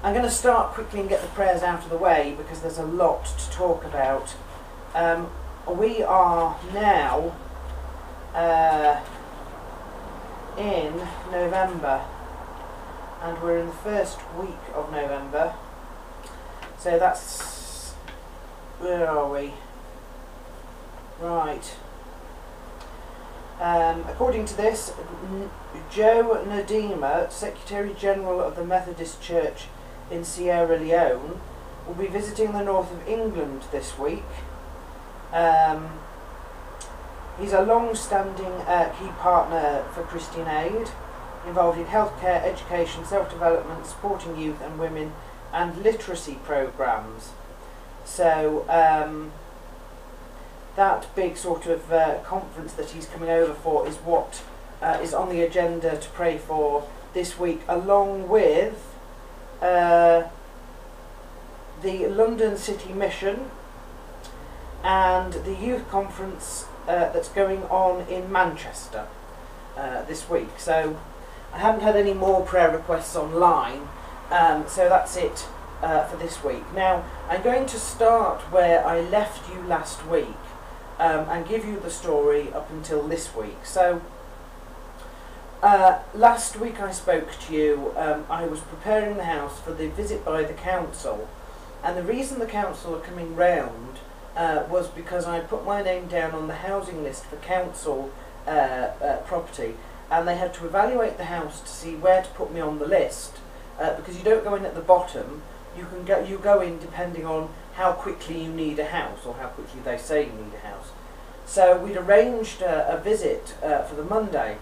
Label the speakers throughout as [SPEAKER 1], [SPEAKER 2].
[SPEAKER 1] I'm going to start quickly and get the prayers out of the way because there's a lot to talk about. We are now in November, and we're in the first week of November. So that's, where are we? Right. According to this, Joe Nadima, Secretary General of the Methodist Church in Sierra Leone, will be visiting the north of England this week. He's a long-standing key partner for Christian Aid, involved in healthcare, education, self-development, supporting youth and women, and literacy programmes. So that big sort of conference that he's coming over for is what is on the agenda to pray for this week, along with the London City Mission and the youth conference that's going on in Manchester this week. So I haven't had any more prayer requests online, so that's it for this week. Now I'm going to start where I left you last week and give you the story up until this week. So last week I spoke to you. I was preparing the house for the visit by the council, and the reason the council are coming round was because I put my name down on the housing list for council property, and they had to evaluate the house to see where to put me on the list, because you don't go in at the bottom. You go in depending on how quickly you need a house, or how quickly they say you need a house. So we'd arranged a visit for the Monday,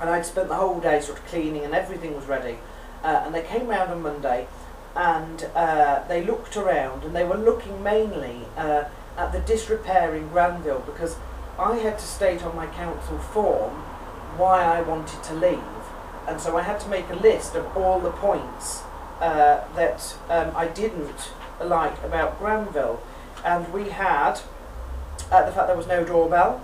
[SPEAKER 1] and I'd spent the whole day sort of cleaning and everything was ready, and they came round on Monday, and they looked around, and they were looking mainly at the disrepair in Granville, because I had to state on my council form why I wanted to leave, and so I had to make a list of all the points that I didn't like about Granville. And we had the fact there was no doorbell,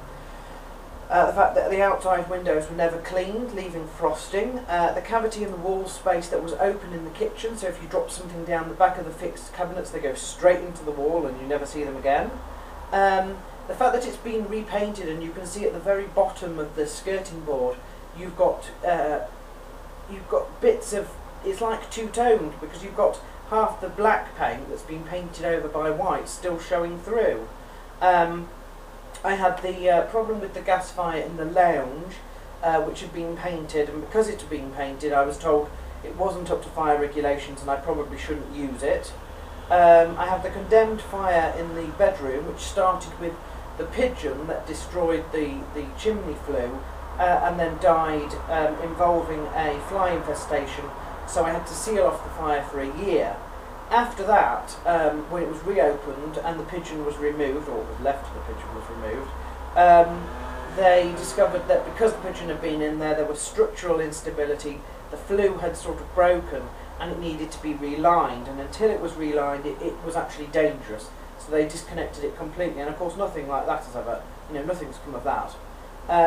[SPEAKER 1] the fact that the outside windows were never cleaned, leaving frosting, the cavity in the wall space that was open in the kitchen, so if you drop something down the back of the fixed cabinets, they go straight into the wall and you never see them again. The fact that it's been repainted, and you can see at the very bottom of the skirting board you've got bits of, it's like two-toned, because you've got half the black paint that's been painted over by white still showing through. I had the problem with the gas fire in the lounge, which had been painted, and because it had been painted I was told it wasn't up to fire regulations and I probably shouldn't use it. I have the condemned fire in the bedroom, which started with the pigeon that destroyed the chimney flue and then died involving a fly infestation, so I had to seal off the fire for a year. After that, when it was reopened and the pigeon was removed, or what was left of the pigeon was removed, they discovered that because the pigeon had been in there, there was structural instability, the flue had sort of broken and it needed to be relined, and until it was relined it was actually dangerous, so they disconnected it completely, and of course nothing like that has ever, nothing's come of that.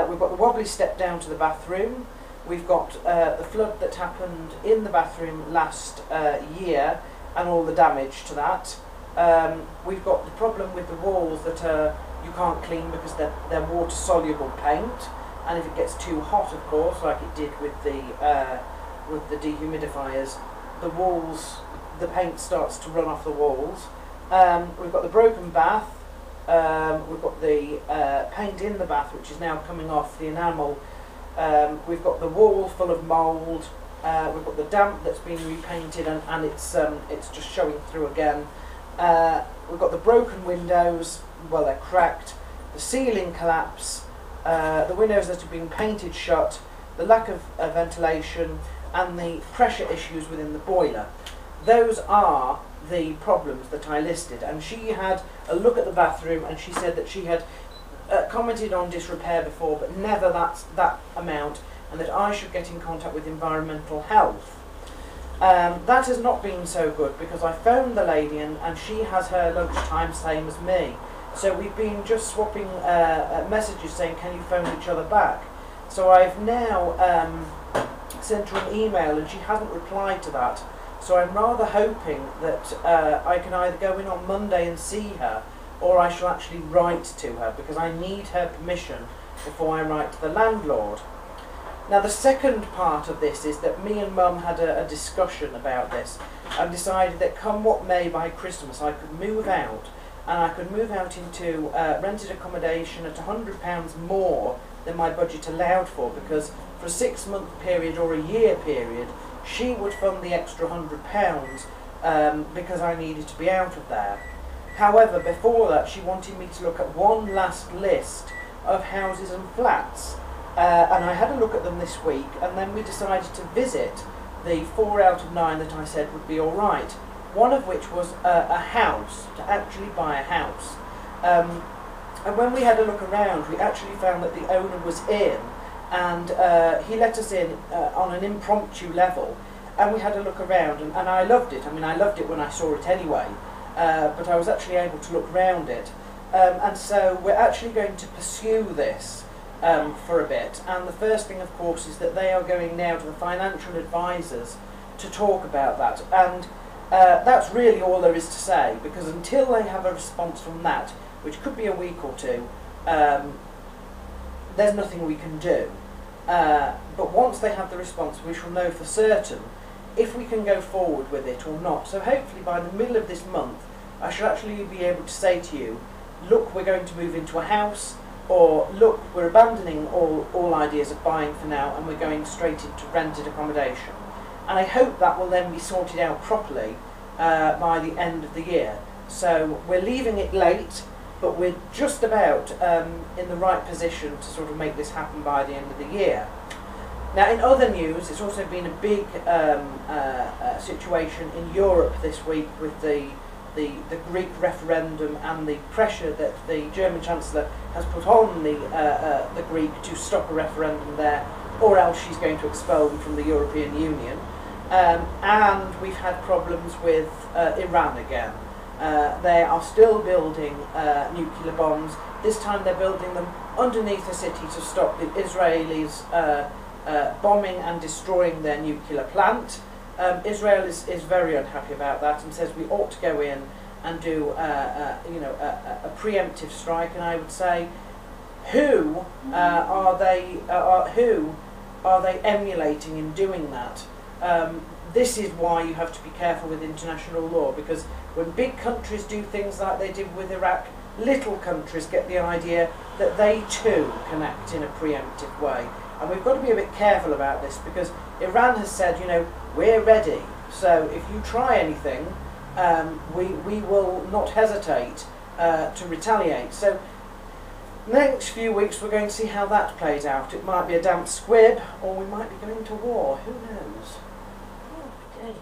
[SPEAKER 1] We've got the wobbly step down to the bathroom, we've got the flood that happened in the bathroom last year, and all the damage to that. We've got the problem with the walls that you can't clean because they're water-soluble paint, and if it gets too hot, of course, like it did with the dehumidifiers, the walls, the paint starts to run off the walls. We've got the broken bath. We've got the paint in the bath, which is now coming off, the enamel. We've got the wall full of mould. We've got the damp that's been repainted, and it's just showing through again. We've got the broken windows, well, they're cracked, the ceiling collapse, the windows that have been painted shut, the lack of ventilation, and the pressure issues within the boiler. Those are the problems that I listed, and she had a look at the bathroom, and she said that she had commented on disrepair before, but never that amount, and that I should get in contact with environmental health. That has not been so good, because I phoned the lady and she has her lunchtime same as me, so we've been just swapping messages saying, can you phone each other back? So I've now sent her an email and she hasn't replied to that, So I'm rather hoping that I can either go in on Monday and see her, or I shall actually write to her, because I need her permission before I write to the landlord. Now the second part of this is that me and Mum had a discussion about this and decided that come what may by Christmas I could move out, and I could move out into rented accommodation at £100 more than my budget allowed for, because for a 6-month period or a year period she would fund the extra £100 because I needed to be out of there. However, before that she wanted me to look at one last list of houses and flats. And I had a look at them this week, and then we decided to visit the 4 out of 9 that I said would be alright. One of which was a house, to actually buy a house. And when we had a look around, we actually found that the owner was in, and he let us in on an impromptu level, and we had a look around, and I loved it. I mean, I loved it when I saw it anyway, but I was actually able to look round it. And so we're actually going to pursue this for a bit, and the first thing of course is that they are going now to the financial advisors to talk about that, and that's really all there is to say, because until they have a response from that, which could be a week or two, there's nothing we can do. But once they have the response, we shall know for certain if we can go forward with it or not. So hopefully by the middle of this month I shall actually be able to say to you, look, we're going to move into a house, or look, we're abandoning all ideas of buying for now and we're going straight into rented accommodation. And I hope that will then be sorted out properly by the end of the year. So we're leaving it late, but we're just about in the right position to sort of make this happen by the end of the year. Now in other news, it's also been a big situation in Europe this week with the Greek referendum and the pressure that the German Chancellor has put on the Greek to stop a referendum there, or else she's going to expel them from the European Union. And we've had problems with Iran again. They are still building nuclear bombs. This time they're building them underneath the city to stop the Israelis bombing and destroying their nuclear plant. Israel is very unhappy about that and says we ought to go in and do a preemptive strike. And I would say, who are they emulating in doing that? This is why you have to be careful with international law, because when big countries do things like they did with Iraq, little countries get the idea that they too can act in a preemptive way. And we've got to be a bit careful about this, because Iran has said, you know, we're ready, so if you try anything, we will not hesitate to retaliate. So next few weeks we're going to see how that plays out. It might be a damp squib, or we might be going to war, who knows? Oh, okay.